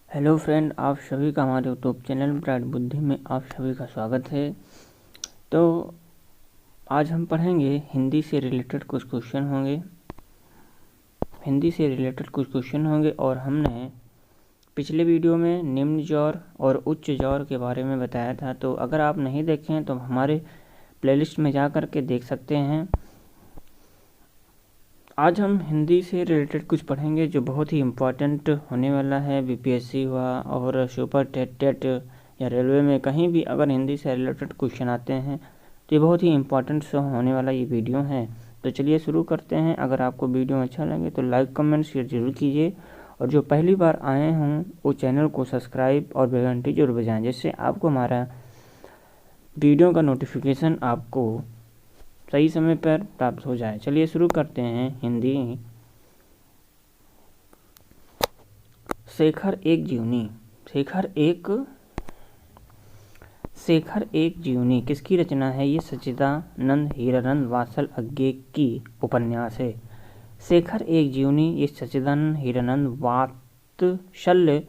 Hello friend, आप सभी का हमारे यूट्यूब चैनल ब्राइट बुद्धि में आप सभी का स्वागत है। तो आज हम पढ़ेंगे हिंदी से रिलेटेड कुछ क्वेश्चन होंगे और हमने पिछले वीडियो में निम्न ज्वर और उच्च ज्वर के बारे में बताया था। तो अगर आप नहीं देखे हैं तो हमारे प्लेलिस्ट में जा कर के देख सकते हैं। आज हम हिंदी से रिलेटेड कुछ पढ़ेंगे जो बहुत ही इम्पोर्टेंट होने वाला है। बीपीएससी हुआ और सुपर टेट या रेलवे में कहीं भी अगर हिंदी से रिलेटेड क्वेश्चन आते हैं तो ये बहुत ही इम्पोर्टेंट से होने वाला ये वीडियो है। तो चलिए शुरू करते हैं। अगर आपको वीडियो अच्छा लगे तो लाइक कमेंट शेयर जरूर कीजिए और जो पहली बार आए हों वो चैनल को सब्सक्राइब और बेल घंटी जरूर बजाएं, जिससे आपको हमारा वीडियो का नोटिफिकेशन आपको सही समय पर प्राप्त हो जाए। चलिए शुरू करते हैं। हिंदी। शेखर एक जीवनी किसकी रचना है? ये सच्चिदानंद हीरानंद वात्सल्य की उपन्यास है। शेखर एक जीवनी ये सच्चिदानंद हीरानंद वात्सल्य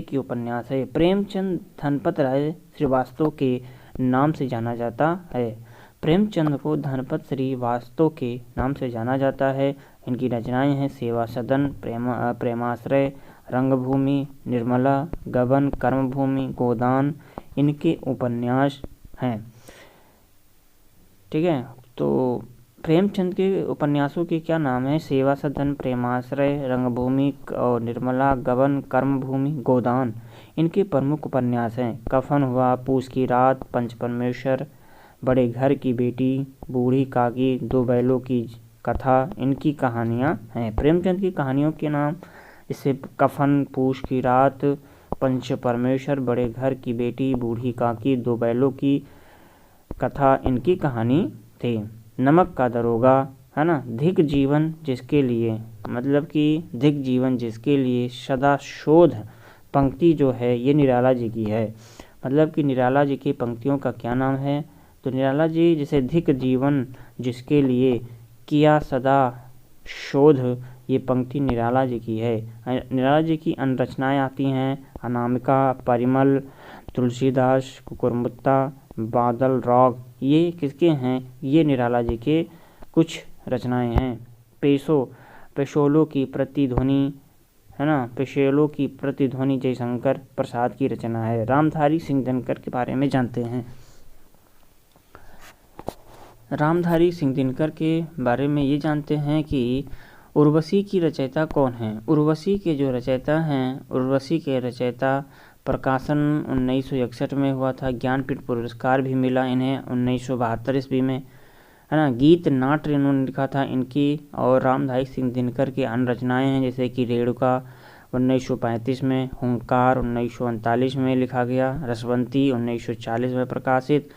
की उपन्यास है। प्रेमचंद धनपत राय श्रीवास्तव के नाम से जाना जाता है। प्रेमचंद को धनपत श्रीवास्तव के नाम से जाना जाता है। इनकी रचनाएं हैं सेवा सदन, प्रेमाश्रय, रंगभूमि, निर्मला, गबन, कर्मभूमि, गोदान इनके उपन्यास हैं। ठीक है, तो प्रेमचंद के उपन्यासों के क्या नाम है? सेवा सदन, प्रेमाश्रय, रंगभूमि और निर्मला, गबन, कर्मभूमि, गोदान इनके प्रमुख उपन्यास हैं। कफन हुआ, पूस की रात, पंच परमेश्वर, बड़े घर की बेटी, बूढ़ी काकी, दो बैलों की कथा इनकी कहानियां हैं। प्रेमचंद की कहानियों के नाम जैसे कफन, पूस की रात, पंच परमेश्वर, बड़े घर की बेटी, बूढ़ी काकी, दो बैलों की कथा इनकी कहानी थी। नमक का दरोगा है ना। धिक जीवन जिसके लिए, मतलब कि धिक जीवन जिसके लिए सदा शोध पंक्ति जो है ये निराला जी की है। मतलब कि निराला जी की पंक्तियों का क्या नाम है? तो निराला जी जैसे धिक जीवन जिसके लिए किया सदा शोध, ये पंक्ति निराला जी की है। निराला जी की अन्य रचनाएं आती हैं अनामिका, परिमल, तुलसीदास, कुकुरमुत्ता, बादल रॉक, ये किसके हैं? ये निराला जी के कुछ रचनाएं हैं। पेशोलों की प्रतिध्वनि है ना। पेशोलों की प्रतिध्वनि जयशंकर प्रसाद की रचना है। रामधारी सिंह दिनकर के बारे में जानते हैं। रामधारी सिंह दिनकर के बारे में ये जानते हैं कि उर्वशी की रचयिता कौन है? उर्वशी के जो रचयिता हैं, उर्वशी के रचयिता प्रकाशन 1961 में हुआ था। ज्ञानपीठ पुरस्कार भी मिला इन्हें 1972 ईस्वी में, है ना। गीत नाट्य इन्होंने लिखा था इनकी। और रामधारी सिंह दिनकर की अन्य रचनाएं हैं जैसे कि रेणुका 1935 में, हुंकार 1939 में लिखा गया, रसवंती 1940 में प्रकाशित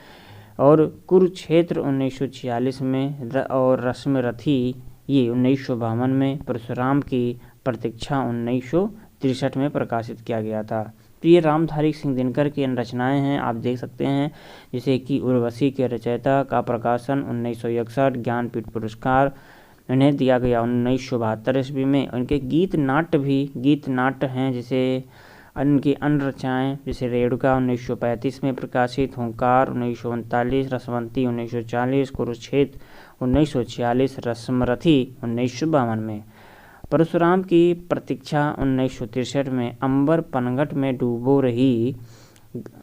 और कुरुक्षेत्र 1946 में और रश्मिरथी ये 1952 में, परशुराम की प्रतीक्षा 1963 में प्रकाशित किया गया था। तो ये रामधारी सिंह दिनकर की रचनाएं हैं, आप देख सकते हैं। जैसे कि उर्वशी के रचयिता का प्रकाशन 1961, ज्ञानपीठ पुरस्कार इन्हें दिया गया 1972 ईस्वी में। उनके गीत नाट्य हैं जैसे उनकी अन्य रचनाएं जैसे रेणुका 1935 में प्रकाशित, हुंकार 1939, रसवंती 1940, कुरुक्षेत्र 1946, रश्मिरथी 1952 में, परशुराम की प्रतीक्षा 1963 में, अंबर पनघट में डूबो रही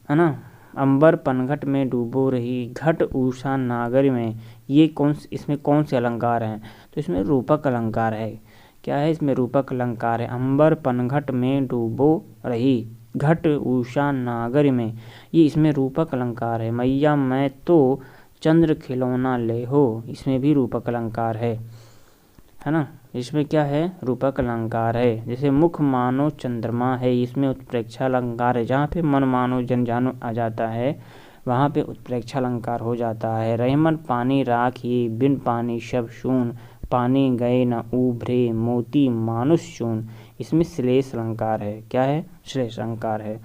है ना। अंबर पनघट में डूबो रही, घट उषा नागर में, ये इसमें कौन से अलंकार हैं? तो इसमें रूपक अलंकार है। क्या है इसमें? रूपक अलंकार है। अंबर पनघट में डूबो रही, घट उषा नागर में, ये इसमें रूपक अलंकार है। मैया मैं तो चंद्र खिलौना ले हो, इसमें भी रूपक अलंकार है ना। इसमें क्या है? रूपक अलंकार है। जैसे मुख मानो चंद्रमा है, इसमें उत्प्रेक्षा अलंकार है। जहाँ पे मन मानो जन जानो आ जाता है वहाँ पे उत्प्रेक्षा अलंकार हो जाता है। रहमन पानी राख ये, बिन पानी शब शून, पानी गए न उभरे, मोती मानुष चून, इसमें श्लेष अलंकार है। क्या है? श्लेष अलंकार है।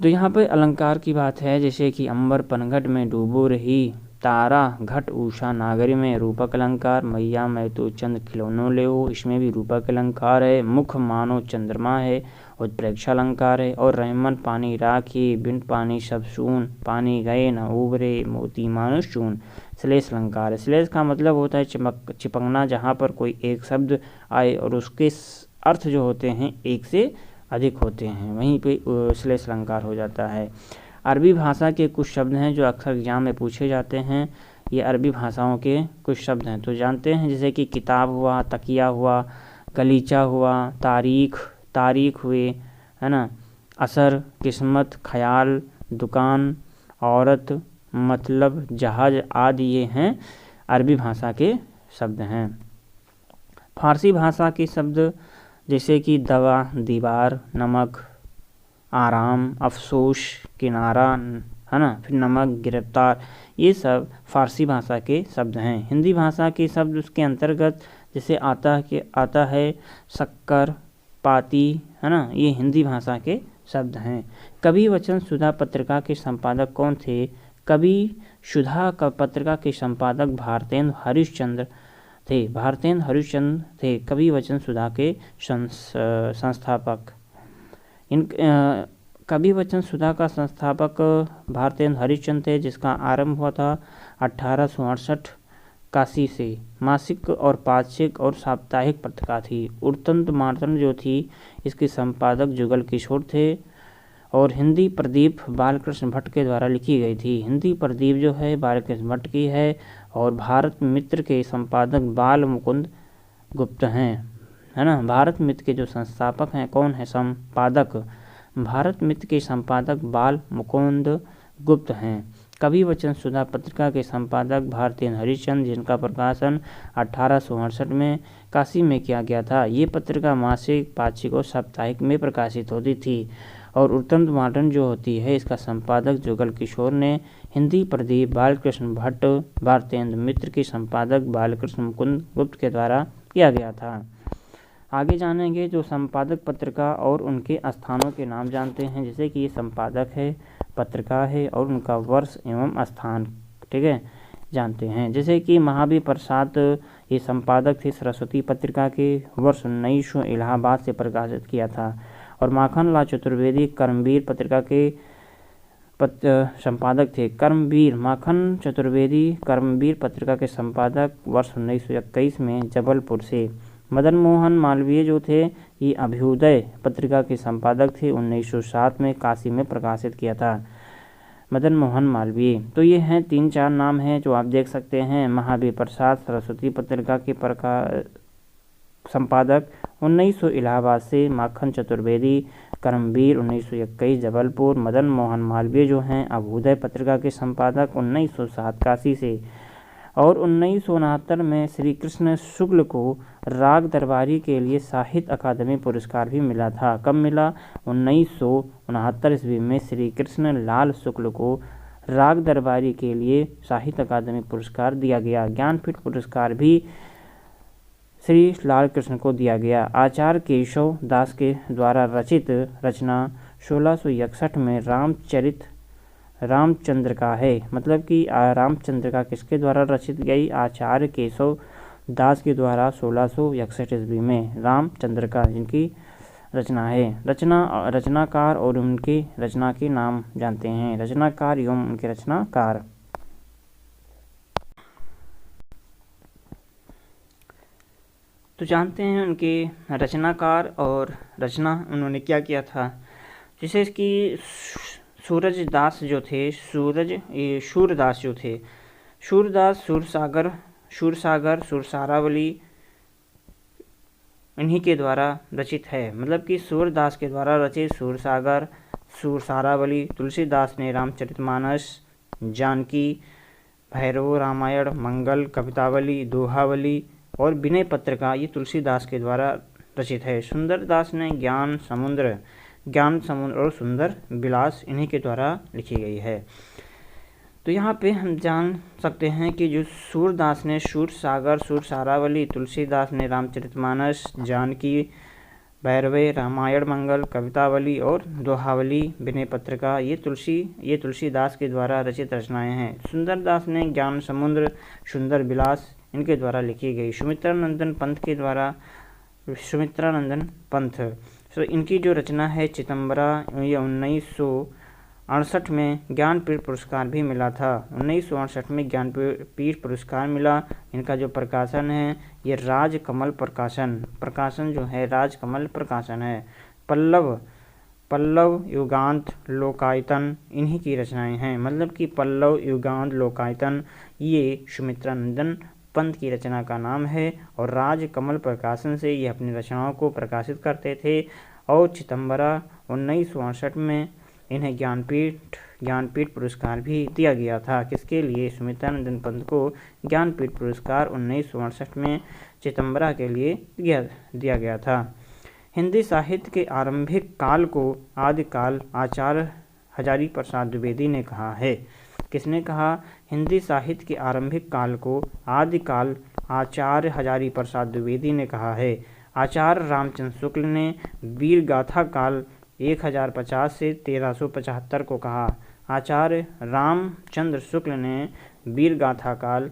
तो यहाँ पे अलंकार की बात है जैसे कि अंबर पनघट में डूबो रही, तारा घट उषा नागरी में रूपक अलंकार। मैया मैं तो चंद्र खिलौनों ले हो, इसमें भी रूपक अलंकार है। मुख मानो चंद्रमा है उत्प्रेक्षा अलंकार है। और रहमन पानी राखी, बिन पानी सब सून, पानी गए न उबरे, मोती मानुष चून, श्लेष अलंकार है। श्लेष का मतलब होता है चिपकना, जहाँ पर कोई एक शब्द आए और उसके अर्थ जो होते हैं एक से अधिक होते हैं, वहीं पे श्लेष अलंकार हो जाता है। अरबी भाषा के कुछ शब्द हैं जो अक्सर एग्जाम में पूछे जाते हैं। ये अरबी भाषाओं के कुछ शब्द हैं, तो जानते हैं, जैसे कि किताब हुआ, तकिया हुआ, गलीचा हुआ, तारीख हुए, है ना, असर, किस्मत, ख्याल, दुकान, औरत, मतलब, जहाज आदि ये हैं अरबी भाषा के शब्द हैं। फारसी भाषा के शब्द जैसे कि दवा, दीवार, नमक, आराम, अफसोस, किनारा, है ना, फिर नमक, गिरफ्तार, ये सब फारसी भाषा के शब्द हैं। हिंदी भाषा के शब्द उसके अंतर्गत जैसे आता है शक्कर, पाती, है ना, ये हिंदी भाषा के शब्द हैं। कवि वचन सुधा पत्रिका के संपादक कौन थे? कवि सुधा का पत्रिका के संपादक भारतेंद्र हरिश्चंद्र थे। कवि वचन सुधा के संस्थापक। कवि वचन सुधा का संस्थापक भारतेंद्र हरिश्चंद्र थे, जिसका आरंभ हुआ था 1868 काशी से। मासिक और पाक्षिक और साप्ताहिक पत्रिका थी। उड़तंत्र मार्तंड जो थी, इसके संपादक जुगल किशोर थे। और हिंदी प्रदीप बालकृष्ण भट्ट के द्वारा लिखी गई थी। हिंदी प्रदीप जो है बालकृष्ण भट्ट की है। और भारत मित्र के संपादक बाल मुकुंद गुप्त हैं, है ना। भारत मित्र के जो संस्थापक हैं कौन है? संपादक भारत मित्र के संपादक बाल मुकुंद गुप्त हैं। कवि वचन सुधा पत्रिका के संपादक भारतेंद्र हरिश्चंद्र, जिनका प्रकाशन 1868 में काशी में किया गया था। ये पत्रिका मासिक, पाक्षिक और साप्ताहिक में प्रकाशित होती थी। और उड़तंत्र मार्तंड जो होती है, इसका संपादक जुगल किशोर ने। हिंदी प्रदीप बालकृष्ण भट्ट, भारतेंद्र मित्र के संपादक बालकृष्ण मुकुंद गुप्त के द्वारा किया गया था। आगे जानेंगे जो संपादक पत्रिका और उनके स्थानों के नाम जानते हैं, जैसे कि ये संपादक है, पत्रिका है और उनका वर्ष एवं स्थान, ठीक है, जानते हैं। जैसे कि महावीर प्रसाद ये संपादक थे सरस्वती पत्रिका के, वर्ष 1900 इलाहाबाद से प्रकाशित किया था। और माखन लाल चतुर्वेदी कर्मवीर पत्रिका के संपादक थे। माखन चतुर्वेदी कर्मवीर पत्रिका के संपादक वर्ष 1921 में जबलपुर से। मदन मोहन मालवीय जो थे, ये अभ्युदय पत्रिका के संपादक थे। 1907 में काशी में प्रकाशित किया था मदन मोहन मालवीय। तो ये हैं 3-4 नाम हैं जो आप देख सकते हैं। महावीर प्रसाद सरस्वती पत्रिका के संपादक 1900 इलाहाबाद से, माखन चतुर्वेदी कर्मवीर 1921 जबलपुर, मदन मोहन मालवीय जो हैं अभ्युदय पत्रिका के संपादक 1907 काशी से। और 1969 में श्री कृष्ण शुक्ल को राग दरबारी के लिए साहित्य अकादमी पुरस्कार भी मिला था। कब मिला? 1969 ईस्वी में श्री कृष्ण लाल शुक्ल को राग दरबारी के लिए साहित्य अकादमी पुरस्कार दिया गया। ज्ञानपीठ पुरस्कार भी श्री लाल कृष्ण को दिया गया। आचार्य केशव दास के द्वारा रचित रचना 1661 में रामचंद्र का है। मतलब कि रामचंद्र का किसके द्वारा रचित गई? आचार्य केशव दास के द्वारा 1661 ईस्वी में रामचंद्र का जिनकी रचना है। रचनाकार और उनके रचना के नाम जानते हैं। रचनाकार एवं उनके रचनाकार। तो जानते हैं उनके रचनाकार और रचना उन्होंने क्या किया था। जैसे कि सूरदास जो थे, सूरदास सूरसागर सुरसारावली इन्हीं के द्वारा रचित है। मतलब कि सूरदास के द्वारा रचित सूरसागर, सुरसारावली। तुलसीदास ने रामचरितमानस, जानकी, भैरव, रामायण, मंगल, कवितावली, दोहावली और विनय पत्रिका ये तुलसीदास के द्वारा रचित है। सुंदरदास ने ज्ञान समुद्र और सुंदर विलास इन्हीं के द्वारा लिखी गई है। तो यहाँ पे हम जान सकते हैं कि जो सूरदास ने सूरसागर, सुरसारावली, तुलसीदास ने रामचरितमानस, जानकी, भैरवे, रामायण, मंगल, कवितावली और दोहावली, विनय पत्रिका ये तुलसीदास के द्वारा रचित रचनाएं हैं। सुंदरदास ने ज्ञान समुद्र, सुंदर विलास इनके द्वारा लिखी गई। सुमित्रानंदन पंत के द्वारा सुमित्रानंदन पंत। तो इनकी जो रचना है चितंबरा, ये 1968 में ज्ञानपीठ पुरस्कार भी मिला था। 1968 में ज्ञानपीठ पुरस्कार मिला। इनका जो प्रकाशन है ये राजकमल प्रकाशन जो है राजकमल प्रकाशन है। पल्लव युगांत लोकायतन इन्हीं की रचनाएं हैं। मतलब कि पल्लव युगांत लोकायतन ये सुमित्रानंदन पंत की रचना का नाम है और राजकमल प्रकाशन से ये अपनी रचनाओं को प्रकाशित करते थे। और चितंबरा 1968 में इन्हें ज्ञानपीठ पुरस्कार भी दिया गया था। किसके लिए? सुमित्रानंदन पंत को ज्ञानपीठ पुरस्कार 1968 में चितंबरा के लिए दिया गया था। हिंदी साहित्य के आरंभिक काल को आदिकाल आचार्य हजारी प्रसाद द्विवेदी ने कहा है। किसने कहा? हिंदी साहित्य के आरंभिक काल को आदिकाल आचार्य हजारी प्रसाद द्विवेदी ने कहा है। आचार्य रामचंद्र शुक्ल ने वीर गाथा काल 1050 से 1375 को कहा। आचार्य रामचंद्र शुक्ल ने वीर गाथा काल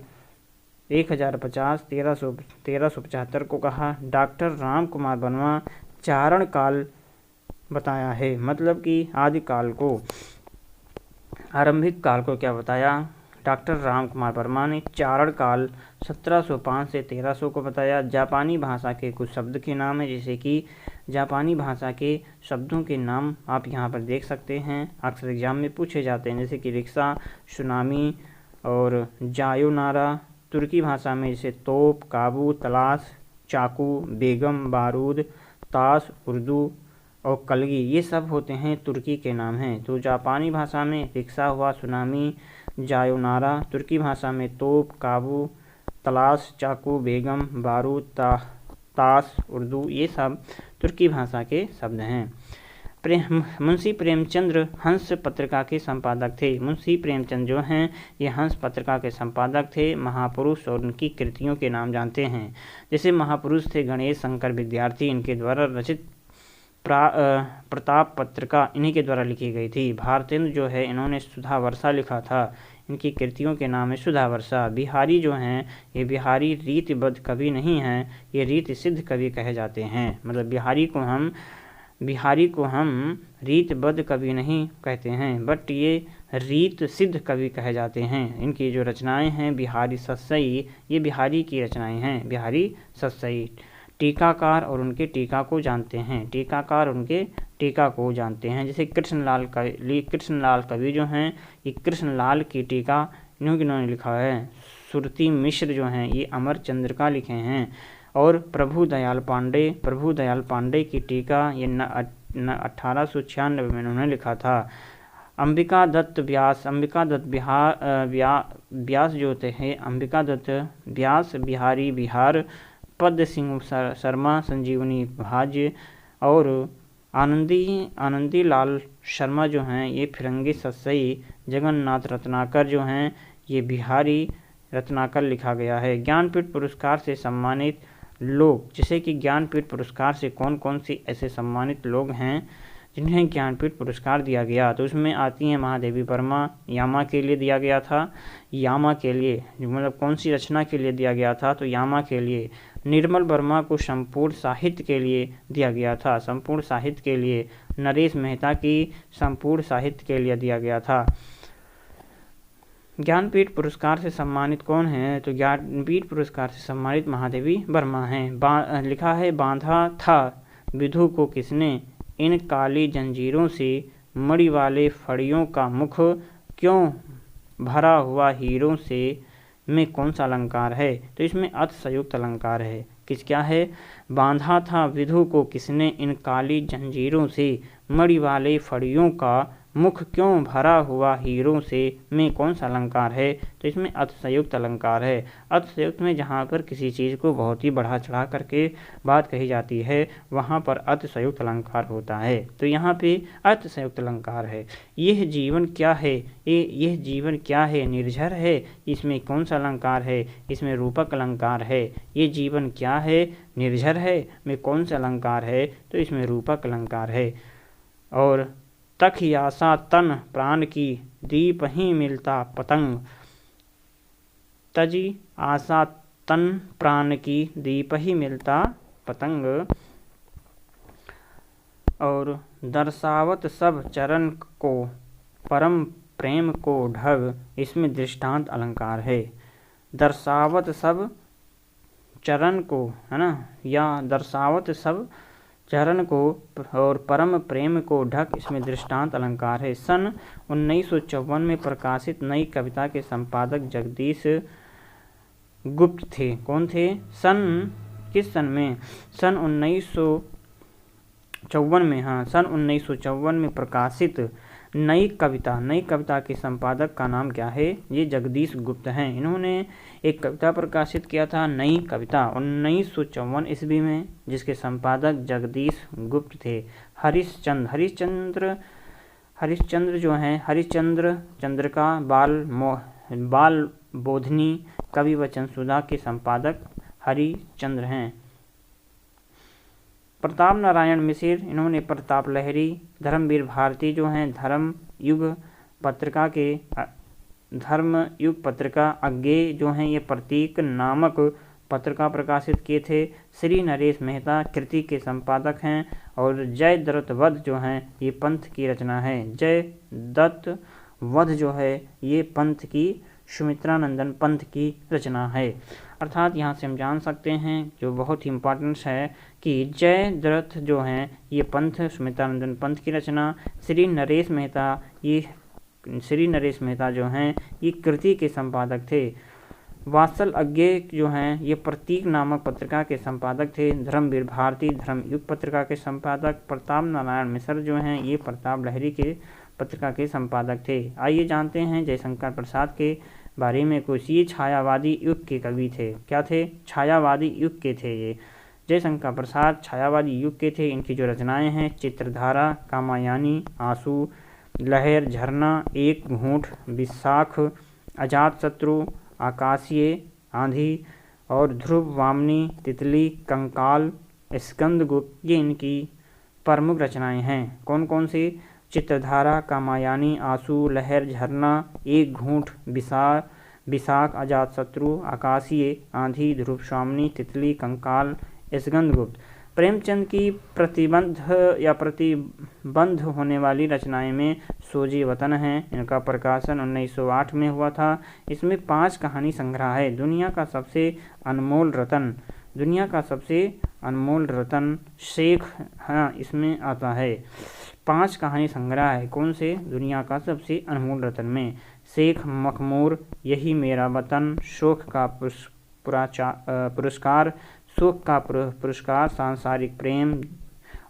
1050 1375 को कहा। डॉक्टर राम कुमार वर्मा चारण काल बताया है। मतलब कि आदिकाल को, आरंभिक काल को क्या बताया? डॉक्टर राम कुमार वर्मा ने चारण काल 1705 से 1300 को बताया। जापानी भाषा के कुछ शब्द के नाम है, जैसे कि जापानी भाषा के शब्दों के नाम आप यहाँ पर देख सकते हैं, अक्सर एग्जाम में पूछे जाते हैं, जैसे कि रिक्शा, सुनामी और जायोनारा। तुर्की भाषा में जैसे तोप, काबू, तलाश, चाकू, बेगम, बारूद, ताश, उर्दू और कलगी, ये सब होते हैं तुर्की के नाम हैं। तो जापानी भाषा में रिक्शा हुआ, सुनामी, जायोनारा। तुर्की भाषा में तोप, काबू, तलाश, चाकू, बेगम, बारूद, ताश, उर्दू, ये सब तुर्की भाषा के शब्द हैं। मुंशी प्रेमचंद्र हंस पत्रिका के संपादक थे। मुंशी प्रेमचंद जो हैं ये हंस पत्रिका के संपादक थे। महापुरुष और उनकी कृतियों के नाम जानते हैं। जैसे महापुरुष थे गणेश शंकर विद्यार्थी, इनके द्वारा रचित प्रताप पत्रिका इन्हीं के द्वारा लिखी गई थी। भारतेंद्र जो है इन्होंने सुधा वर्षा लिखा था। इनकी कृतियों के नाम है सुधा वर्षा। बिहारी जो हैं ये बिहारी रीतिबद्ध कवि नहीं हैं, ये रीति सिद्ध कवि कहे जाते हैं। मतलब बिहारी को हम रीतबद्ध कवि नहीं कहते हैं, बट ये रीत सिद्ध कवि कहे जाते हैं। इनकी जो रचनाएं हैं बिहारी सत्सई, ये बिहारी की रचनाएं हैं, बिहारी सत्सई। टीकाकार और उनके टीका को जानते हैं। टीकाकार उनके टीका को जानते हैं। जैसे कृष्णलाल कवि जो हैं ये कृष्णलाल की टीका इन्होंने लिखा है। सुरती मिश्र जो हैं ये अमरचंद्र का लिखे हैं। और प्रभुदयाल पांडे की टीका ये 1896 में उन्होंने लिखा था। अंबिका दत्त व्यास जो होते हैं, अंबिका दत्त व्यास बिहारी बिहार, पद सिंह शर्मा संजीवनी भाज्य और आनंदी लाल शर्मा जो हैं ये फिरंगी सत्सई। जगन्नाथ रत्नाकर जो हैं ये बिहारी रत्नाकर लिखा गया है। ज्ञानपीठ पुरस्कार से सम्मानित लोग, जैसे कि ज्ञानपीठ पुरस्कार से कौन कौन से ऐसे सम्मानित लोग हैं जिन्हें ज्ञानपीठ पुरस्कार दिया गया, तो उसमें आती हैं महादेवी वर्मा, यामा के लिए दिया गया था। यामा के लिए मतलब कौन सी रचना के लिए दिया गया था, तो यामा के लिए। निर्मल वर्मा को संपूर्ण साहित्य के लिए दिया गया था, संपूर्ण साहित्य के लिए। नरेश मेहता की संपूर्ण साहित्य के लिए दिया गया था। ज्ञानपीठ पुरस्कार से सम्मानित कौन है, तो ज्ञानपीठ पुरस्कार से सम्मानित महादेवी वर्मा हैं। लिखा है बांधा था विधु को किसने, इन काली जंजीरों से मणि वाले फड़ियों का मुख क्यों भरा हुआ हीरों से, में कौन सा अलंकार है, तो इसमें अर्थ संयुक्त अलंकार है। क्या है? बांधा था विधु को किसने, इन काली जंजीरों से मणि वाले फड़ियों का मुख क्यों भरा हुआ हीरों से, में कौन सा अलंकार है, तो इसमें अर्थ संयुक्त अलंकार है। अर्थ संयुक्त में जहाँ पर किसी चीज़ को बहुत ही बढ़ा चढ़ा करके बात कही जाती है वहाँ पर अर्थ संयुक्त अलंकार होता है। तो यहाँ पे अर्थ संयुक्त अलंकार है। यह जीवन क्या है, यह जीवन क्या है, निर्झर है, इसमें कौन सा अलंकार है, इसमें रूपक अलंकार है। ये जीवन क्या है, निर्झर है, में कौन सा अलंकार है, तो इसमें रूपक अलंकार है। और तक ही आशा तन प्राण की, दीप ही मिलता पतंग, तजी आशा तन प्राण की, दीप ही मिलता पतंग और दर्शावत सब चरण को परम प्रेम को ढग, इसमें दृष्टांत अलंकार है। दर्शावत सब चरण को, है ना, या दर्शावत सब चरण को और परम प्रेम को ढक, इसमें दृष्टांत अलंकार है। सन 1954 में प्रकाशित नई कविता के संपादक जगदीश गुप्त थे। कौन थे? किस सन में? सन 1954 में। हाँ, सन 1954 में प्रकाशित नई कविता के संपादक का नाम क्या है? ये जगदीश गुप्त हैं। इन्होंने एक कविता प्रकाशित किया था, नई कविता, 1954 ईस्वी में, जिसके संपादक जगदीश गुप्त थे। हरिश्चंद्र जो हैं, हरिश्चंद्र चंद्रिका बाल बोधनी कवि वचन सुधा के संपादक हरिश्चंद्र हैं। प्रताप नारायण मिसिर, इन्होंने प्रताप लहरी, धर्मवीर भारती जो हैं धर्म युग पत्रिका, अज्ञेय जो हैं ये प्रतीक नामक पत्रिका प्रकाशित किए थे। श्री नरेश मेहता कृति के संपादक हैं और जय दत्त वध जो हैं ये पंथ की रचना है। जय दत्त वध जो है ये पंथ की, सुमित्रानंदन पंथ की रचना है। अर्थात यहाँ से हम जान सकते हैं, जो बहुत ही इम्पोर्टेंस है, कि जय दत्त जो हैं ये पंथ, सुमित्रानंदन पंथ की रचना। श्री नरेश मेहता जो हैं ये कृति के संपादक थे। वात्सल अज्ञेय जो हैं ये प्रतीक नामक पत्रिका के संपादक थे। धर्मवीर भारती धर्म युग पत्रिका के संपादक। प्रताप नारायण मिश्र जो हैं ये प्रताप लहरी के पत्रिका के संपादक थे। आइए जानते हैं जयशंकर प्रसाद के बारे में कुछ। ये छायावादी युग के कवि थे। क्या थे? छायावादी युग के थे ये। जयशंकर प्रसाद छायावादी युग के थे। इनकी जो रचनाएं हैं, चित्रधारा, कामायनी, आंसू, लहर, झरना, एक घूंट, विशाख, अजातशत्रु, आकाशीय, आंधी और ध्रुव, वामनी, तितली, कंकाल, स्कंदगुप्त, ये इनकी प्रमुख रचनाएं हैं। कौन कौन सी? चित्रधारा, कामायनी, आंसू, लहर, झरना, एक घूंट, विशाख, अजातशत्रु, आकाशीय, आंधी, ध्रुव, स्वामिनी, तितली, कंकाल, स्कंदगुप्त। प्रेमचंद की प्रतिबंध होने वाली रचनाएं में सोजे वतन है। इनका प्रकाशन 1908 में हुआ था। इसमें 5 कहानी संग्रह है। दुनिया का सबसे अनमोल रतन शेख, हाँ, इसमें आता है। 5 कहानी संग्रह है। कौन से? दुनिया का सबसे अनमोल रतन में। शेख मखमूर, यही मेरा वतन, शोक का पुरस्कार, सांसारिक प्रेम।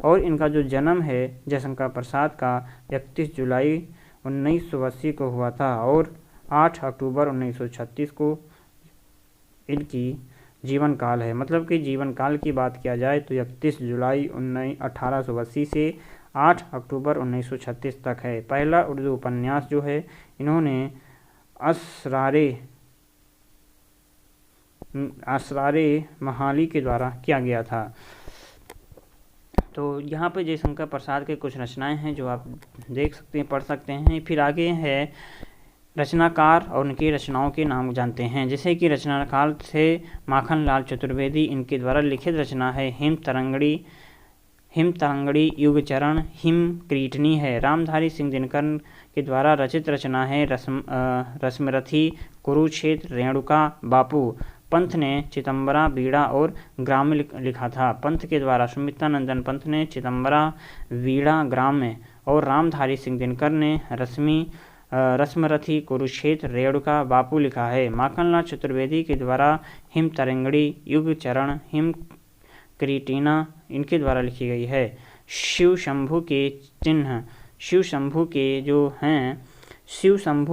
और इनका जो जन्म है जयशंकर प्रसाद का 31 जुलाई 1980 को हुआ था और 8 अक्टूबर 1936 को इनकी जीवन काल है। मतलब कि जीवन काल की बात किया जाए तो 31 जुलाई 1880 से 8 अक्टूबर 1936 तक है। पहला उर्दू उपन्यास जो है इन्होंने असरारे महाली के द्वारा किया गया था। तो यहाँ पे जयशंकर प्रसाद के कुछ रचनाएं हैं जो आप देख सकते हैं, पढ़ सकते हैं। फिर आगे है रचनाकार और उनकी रचनाओं के नाम जानते हैं। जैसे कि रचनाकार थे माखनलाल चतुर्वेदी, इनके द्वारा लिखित रचना है हिम तरंगड़ी, युगचरण, हिम क्रीटनी है। रामधारी सिंह दिनकर के द्वारा रचित रचना है रश्मिरथी, कुरुक्षेत्र, रेणुका, बापू। पंथ ने चिदंबरा, बीड़ा और ग्राम्य लिखा था। पंथ के द्वारा सुमित्रानंदन पंथ ने चिदंबरा, बीड़ा, ग्राम्य और रामधारी सिंह दिनकर ने रश्मिरथी, कुरुक्षेत्र, रेणुका, बापू लिखा है। माखनलाल चतुर्वेदी के द्वारा हिम तरंगड़ी, युगचरण, हिम क्रीटिना इनके द्वारा लिखी गई है। शिव शंभू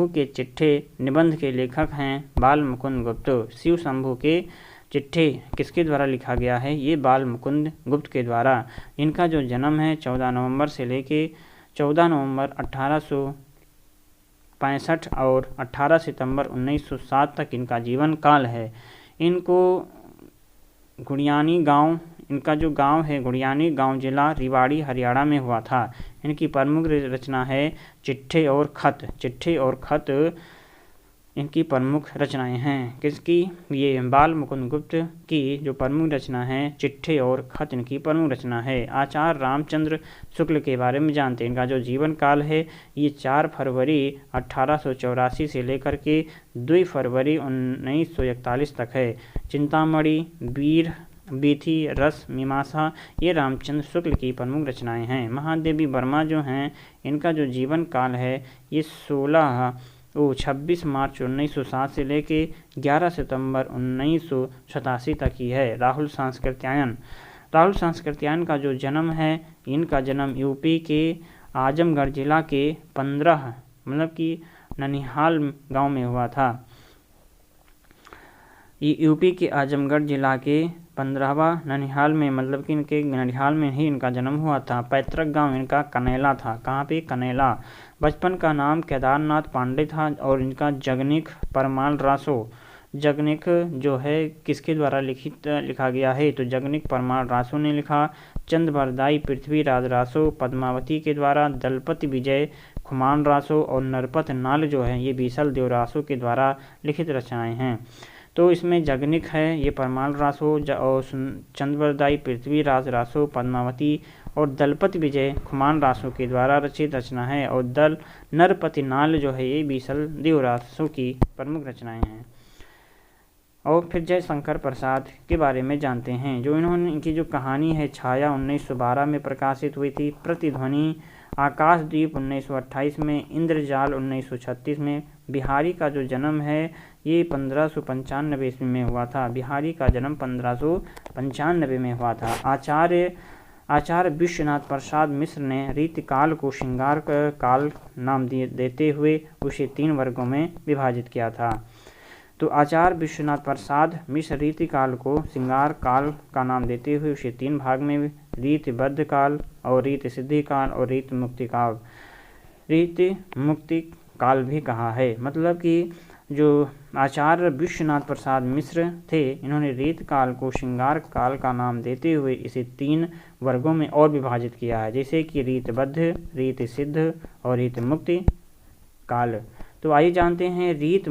के चिट्ठे निबंध के लेखक हैं बाल मुकुंद गुप्त। शिव शंभू के चिट्ठे किसके द्वारा लिखा गया है? ये बाल मुकुंद गुप्त के द्वारा। इनका जो जन्म है 14 नवंबर से लेके 14 नवंबर 1865 और 18 सितंबर 1907 तक इनका जीवन काल है। इनको गुड़ियानी गांव, इनका जो गांव है गुड़ियानी गांव, जिला रिवाड़ी, हरियाणा में हुआ था। इनकी प्रमुख रचना है चिट्ठे और खत। इनकी प्रमुख रचनाएं हैं। किसकी? ये बाल मुकुंद गुप्त की जो प्रमुख रचना है चिट्ठे और खत इनकी प्रमुख रचना है। आचार्य रामचंद्र शुक्ल के बारे में जानते हैं। इनका जो जीवन काल है ये 4 फरवरी 1884 से लेकर के 2 फरवरी 1941 तक है। चिंतामणि, वीर, बीथी, रस, मीमांसा ये रामचंद्र शुक्ल की प्रमुख रचनाएं हैं। महादेवी वर्मा जो हैं इनका जो जीवन काल है ये 26 मार्च 1907 से लेके 11 सितंबर 1987 तक ही है। राहुल सांस्कृत्यायन का जो जन्म है इनका जन्म यूपी के आजमगढ़ जिला के 15 मतलब कि ननिहाल गांव में हुआ था। यूपी के आजमगढ़ जिला के 15वां ननिहाल में मतलब कि इनके ननिहाल में ही इनका जन्म हुआ था। पैतृक गांव इनका कनेला था। कहाँ पे? कनेला। बचपन का नाम केदारनाथ पांडे था और इनका जगनिक परमाल रासो। जगनिक जो है किसके द्वारा लिखा गया है? तो जगनिक परमाल रासो ने लिखा। चंद्रवरदाई पृथ्वीराज रासो पद्मावती के द्वारा, दलपति विजय खुमान रासो और नरपत नाल जो है ये बीसल देव रासो के द्वारा लिखित रचनाएं हैं। तो इसमें जगनिक है ये परमाल रासो और चंद्रवरदाई पृथ्वीराज रासो पद्मावती और दलपति विजय खुमान रासो के द्वारा रचित रचना है। और नरपति नाल जो है ये बीसल देव रासो की प्रमुख रचनाएं हैं। और फिर जयशंकर प्रसाद के बारे में जानते हैं। जो इनकी जो कहानी है छाया 1912 में प्रकाशित हुई थी। प्रतिध्वनि आकाशदीप 1928 में, इंद्रजाल 1936 में। बिहारी का जो जन्म है ये 1595 ईस्वी में हुआ था। बिहारी का जन्म 1595 में हुआ था। आचार्य विश्वनाथ प्रसाद मिश्र ने रीतिकाल को श्रृंगार काल नाम देते हुए उसे 3 वर्गों में विभाजित किया था। तो आचार्य विश्वनाथ प्रसाद मिश्र रीतिकाल को श्रृंगार काल का नाम देते हुए उसे 3 भाग में रीतिबद्ध काल और रीति सिद्धि काल और रीति मुक्ति काल भी कहा है। मतलब कि जो आचार्य विश्वनाथ प्रसाद मिश्र थे इन्होंने रीत काल को श्रृंगार काल का नाम देते हुए इसे 3 वर्गों में और विभाजित किया है, जैसे कि रीतबद्ध, रीति सिद्ध और रीति मुक्ति काल। तो आइए जानते हैं रीत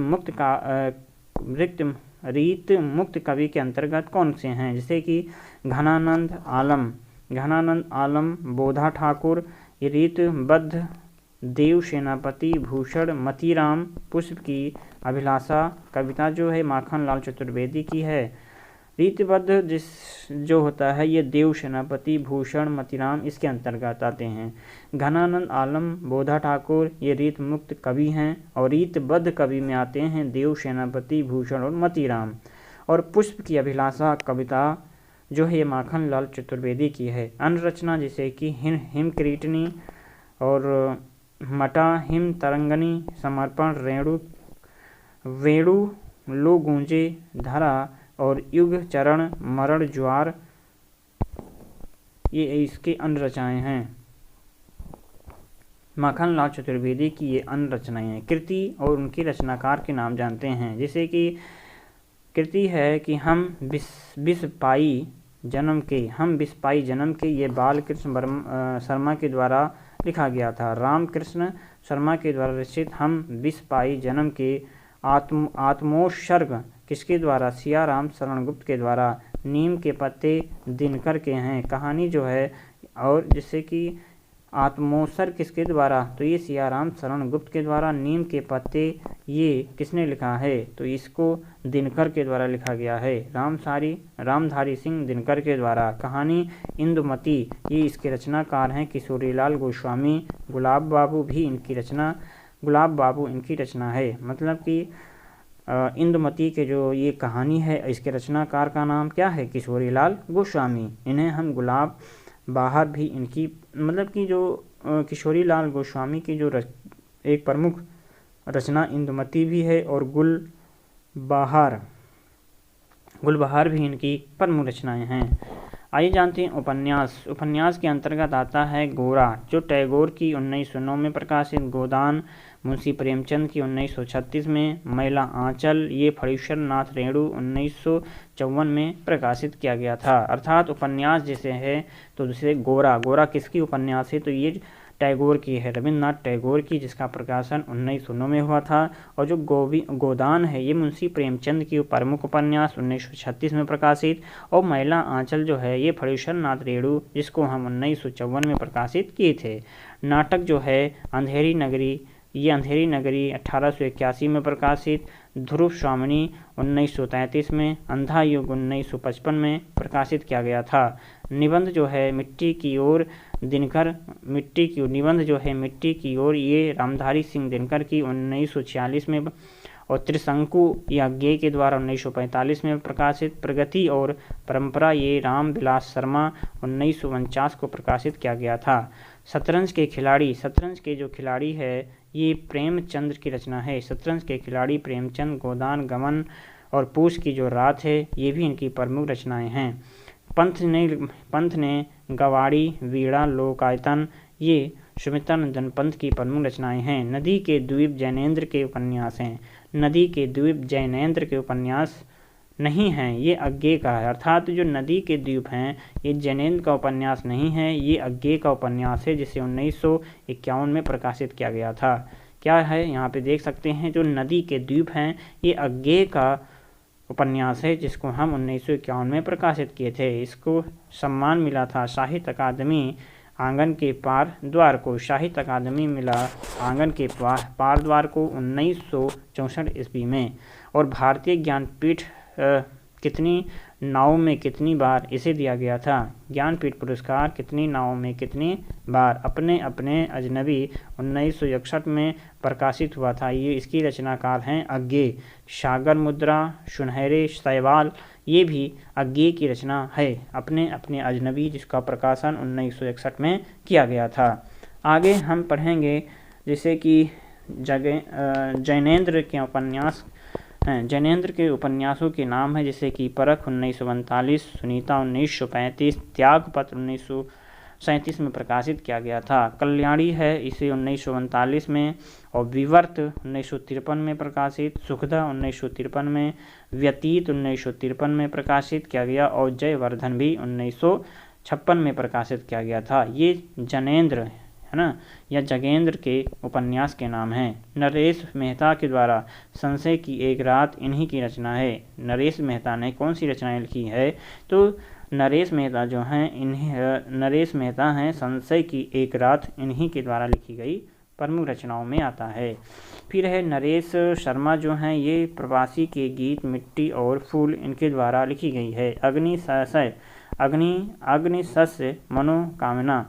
मुक्त कवि के अंतर्गत कौन से हैं। जैसे कि घनानंद आलम, बोधा ठाकुर, ये रीतबद्ध, देव सेनापति भूषण, मतीराम। पुष्प की अभिलाषा कविता जो है माखनलाल चतुर्वेदी की है। रीतिबद्ध जो होता है ये देव सेनापति भूषण मतीराम इसके अंतर्गत आते हैं। घनानंद आलम, बोधा ठाकुर ये रीत मुक्त कवि हैं और रीतबद्ध कवि में आते हैं देव सेनापति भूषण और मतीराम। और पुष्प की अभिलाषा कविता जो है माखनलाल चतुर्वेदी की है। अन्य रचना जैसे कि हिम किरीटनी और मटा, हिम तरंगनी, समर्पण, वेणु, लो गूंजे, धरा और युग चरण, मरण, ज्वार ये इसके अन्य रचनाएं हैं। माखनलाल चतुर्वेदी की ये अन्य रचनाएं हैं। कृति और उनकी रचनाकार के नाम जानते हैं। जैसे कि कृति है कि हम बिस्पाई जन्म के ये बालकृष्ण शर्मा के द्वारा लिखा गया था। रामकृष्ण शर्मा के द्वारा रचित हम बिस्पाई जन्म के आत्मोत्सर्ग किसके द्वारा? सियाराम शरण गुप्त के द्वारा। नीम के पत्ते दिनकर के हैं कहानी जो है। और जिससे कि आत्मोत्सर्ग किसके द्वारा? तो ये सियाराम शरण गुप्त के द्वारा। नीम के पत्ते ये किसने लिखा है? तो इसको दिनकर के द्वारा लिखा गया है, रामधारी सिंह दिनकर के द्वारा। कहानी इंदुमती ये इसके रचनाकार हैं किशोरीलाल गोस्वामी। गुलाब बाबू इनकी रचना है। मतलब कि इंदुमती के जो ये कहानी है इसके रचनाकार का नाम क्या है? किशोरीलाल गोस्वामी। इन्हें हम गुलाब बाहर भी इनकी मतलब कि जो किशोरीलाल गोस्वामी की जो एक प्रमुख रचना इंदुमती भी है और गुलबहार भी इनकी प्रमुख रचनाएं हैं। आइए जानते हैं उपन्यास के अंतर्गत आता है गोरा जो टैगोर की 1909 में प्रकाशित, गोदान मुंशी प्रेमचंद की 1936 में, मैला आंचल ये फणीश्वर नाथ रेणु 1954 में प्रकाशित किया गया था। अर्थात उपन्यास जैसे है तो जैसे गोरा किसकी उपन्यास है? तो ये टैगोर की है, रविन्द्रनाथ टैगोर की, जिसका प्रकाशन 1909 में हुआ था। और जो गोदान है ये मुंशी प्रेमचंद की प्रमुख उपन्यास 1936 में प्रकाशित। और महिला आंचल जो है ये फणीश्वर नाथ रेणु, जिसको हम 1954 में प्रकाशित किए थे। नाटक जो है अंधेरी नगरी, ये अंधेरी नगरी 1881 में प्रकाशित। ध्रुव स्वामिनी 1933 में, अंधा युग 1955 में प्रकाशित किया गया था। निबंध जो है मिट्टी की ओर दिनकर, निबंध जो है मिट्टी की ओर, ये रामधारी सिंह दिनकर की 1946 में। और त्रिशंकु या अज्ञेय के द्वारा 1945 में प्रकाशित। प्रगति और परंपरा ये राम विलास शर्मा 1949 को प्रकाशित किया गया था। शतरंज के खिलाड़ी, शतरंज के जो खिलाड़ी है ये प्रेमचंद की रचना है। शतरंज के खिलाड़ी प्रेमचंद, गोदान, गमन और पूस की जो रात है ये भी इनकी प्रमुख रचनाएं हैं। पंथ ने गवाड़ी, वीणा, लोकायतन ये सुमित्रानंदन पंत की प्रमुख रचनाएं हैं। नदी के द्वीप जैनेन्द्र के उपन्यास हैं। नदी के द्वीप जैनेन्द्र के उपन्यास नहीं हैं, ये अज्ञेय का है। अर्थात जो नदी के द्वीप हैं ये जैनेन्द्र का उपन्यास नहीं है, ये अज्ञेय का उपन्यास है, जिसे 1951 में प्रकाशित किया गया था। क्या है यहाँ पे देख सकते हैं, जो नदी के द्वीप हैं ये अज्ञेय का उपन्यास है, जिसको हम 1951 में प्रकाशित किए थे। इसको सम्मान मिला था साहित्य अकादमी आंगन के पार द्वार को। साहित्य अकादमी मिला आंगन के पार द्वार को 1964 ईस्वी में। और भारतीय ज्ञानपीठ कितनी नावों में कितनी बार इसे दिया गया था। ज्ञानपीठ पुरस्कार कितनी नावों में कितनी बार, अपने अपने अजनबी 1961 में प्रकाशित हुआ था। ये इसकी रचनाकार हैं अज्ञेय। सागर मुद्रा, सुनहरे शैवाल ये भी अज्ञेय की रचना है, अपने अपने अजनबी, जिसका प्रकाशन 1961 में किया गया था। आगे हम पढ़ेंगे जैसे कि जैनेन्द्र के उपन्यास हैं। जैनेन्द्र के उपन्यासों के नाम है जैसे कि परख 1947, सुनीता 1935, त्यागपत्र 1937 में प्रकाशित किया गया था। कल्याणी है इसे 1939 में। और विवर्त 1953 में प्रकाशित। सुखदा 1953 में। व्यतीत 1953 में प्रकाशित किया गया। और जयवर्धन भी 1956 में प्रकाशित किया गया था। ये जैनेन्द्र है ना, या जगेंद्र के उपन्यास के नाम हैं। नरेश मेहता के द्वारा संशय की एक रात इन्हीं की रचना है। नरेश मेहता ने कौन सी रचनाएं लिखी है, तो नरेश मेहता जो हैं नरेश मेहता हैं संशय की एक रात इन्हीं के द्वारा लिखी गई प्रमुख रचनाओं में आता है। फिर है नरेश शर्मा जो हैं ये प्रवासी के गीत, मिट्टी और फूल इनके द्वारा लिखी गई है। अग्निशस्य मनोकामना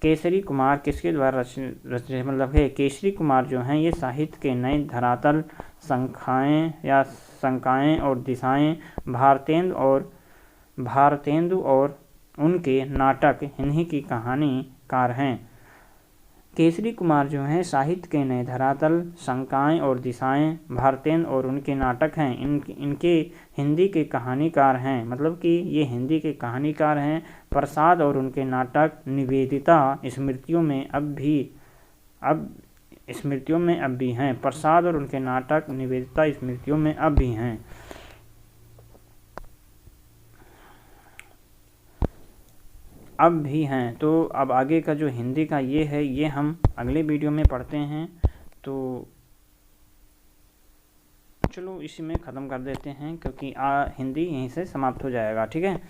केसरी कुमार किसके द्वारा मतलब है। केसरी कुमार जो हैं ये साहित्य के नए धरातल, शंकाएँ और दिशाएं, भारतेंदु और उनके नाटक इन्हीं की कहानीकार हैं। केसरी कुमार जो हैं साहित्य के नए धरातल, शंकाएँ और दिशाएं, भारतेंदु और उनके नाटक हैं। इनके हिंदी के कहानीकार हैं, मतलब कि ये हिंदी के कहानीकार हैं। प्रसाद और उनके नाटक निवेदिता स्मृतियों में अब भी हैं। प्रसाद और उनके नाटक निवेदिता स्मृतियों में अब भी हैं। तो अब आगे का जो हिंदी का ये है ये हम अगले वीडियो में पढ़ते हैं। तो चलो इसी में ख़त्म कर देते हैं, क्योंकि हिंदी यहीं से समाप्त हो जाएगा। ठीक है,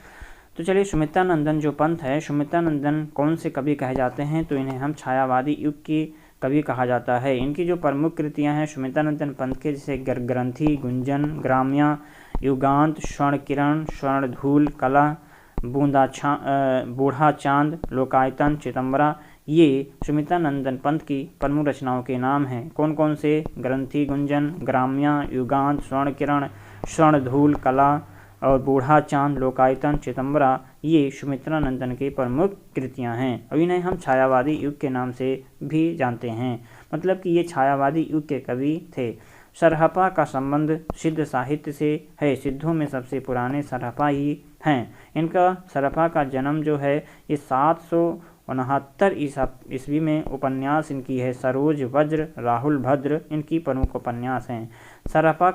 तो चलिए सुमित्रानंदन जो पंत है, सुमित्रानंदन कौन से कवि कहे जाते हैं, तो इन्हें हम छायावादी युग की कवि कहा जाता है। इनकी जो प्रमुख कृतियां हैं सुमित्रानंदन पंत के, जैसे ग्रंथि, गुंजन, ग्राम्या, युगांत, स्वर्ण किरण, स्वर्ण धूल, कला, बूढ़ा चांद, लोकायतन, चिदंबरा, ये सुमित्रानंदन पंत की प्रमुख रचनाओं के नाम हैं। कौन कौन से? ग्रंथि, गुंजन, ग्राम्या, युगांत, स्वर्ण किरण, स्वर्ण धूल, कला और बूढ़ा चांद, लोकायतन, चिदंबरा, ये सुमित्रानंदन की प्रमुख कृतियां हैं। और इन्हें हम छायावादी युग के नाम से भी जानते हैं, मतलब कि ये छायावादी युग के कवि थे। सरहपा का संबंध सिद्ध साहित्य से है। सिद्धों में सबसे पुराने सरहपा ही हैं। इनका सरहपा का जन्म जो है ये 769 ईस्वी में। उपन्यास इनकी है सरोज, वज्र, राहुल भद्र, इनकी प्रमुख उपन्यास हैं। सरहपा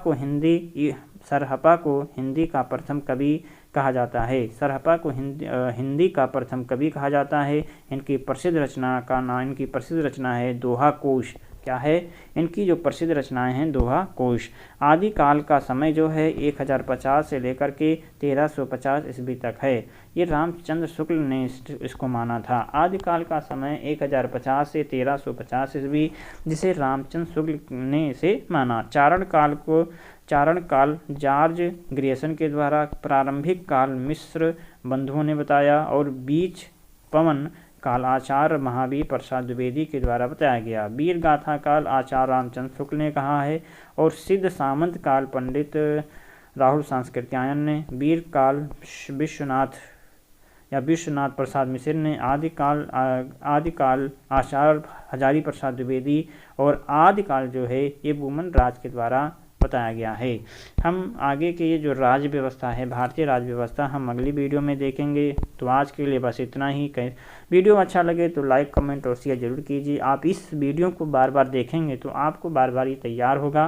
को हिंदी का प्रथम कवि कहा जाता है। सरहपा को हिंदी का प्रथम कवि कहा जाता है। इनकी प्रसिद्ध रचना है दोहा कोश। क्या है? इनकी जो प्रसिद्ध रचनाएं हैं दोहा कोश। आदिकाल का समय जो है 1050 से लेकर के 1350 ईस्वी तक है। ये रामचंद्र शुक्ल ने इसको माना था। आदिकाल का समय 1050 से 1350 ईस्वी, जिसे रामचंद्र शुक्ल ने इसे माना। चारण काल जॉर्ज ग्रियर्सन के द्वारा, प्रारंभिक काल मिश्र बंधुओं ने बताया और बीच पवन काल आचार्य महावीर प्रसाद द्विवेदी के द्वारा बताया गया। वीर गाथा काल आचार्य रामचंद्र शुक्ल ने कहा है और सिद्ध सामंत काल पंडित राहुल सांस्कृत्यायन ने। वीर काल विश्वनाथ प्रसाद मिश्र ने। आदिकाल आचार्य हजारी प्रसाद द्विवेदी और आदिकाल जो है ये बूमन राज के द्वारा बताया गया है। हम आगे के ये जो राज्य व्यवस्था है, भारतीय राज्य व्यवस्था, हम अगली वीडियो में देखेंगे। तो आज के लिए बस इतना ही। वीडियो अच्छा लगे तो लाइक, कमेंट और शेयर जरूर कीजिए। आप इस वीडियो को बार बार देखेंगे तो आपको बार बार ये तैयार होगा,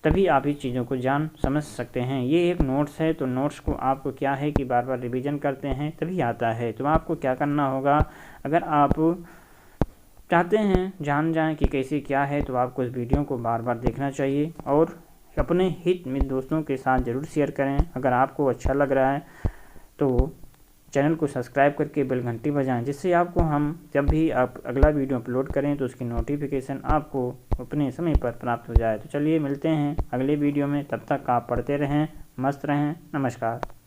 तभी आप इस चीज़ों को जान समझ सकते हैं। ये एक नोट्स है, तो नोट्स को आपको क्या है कि बार बार रिवीजन करते हैं तभी आता है। तो आपको क्या करना होगा, अगर आप चाहते हैं जान जाएं कि कैसे क्या है, तो आपको इस वीडियो को बार बार देखना चाहिए और अपने हित मित्र दोस्तों के साथ ज़रूर शेयर करें। अगर आपको अच्छा लग रहा है तो चैनल को सब्सक्राइब करके बेल घंटी बजाएं, जिससे आपको हम जब भी आप अगला वीडियो अपलोड करें तो उसकी नोटिफिकेशन आपको अपने समय पर प्राप्त हो जाए। तो चलिए मिलते हैं अगले वीडियो में, तब तक आप पढ़ते रहें, मस्त रहें। नमस्कार।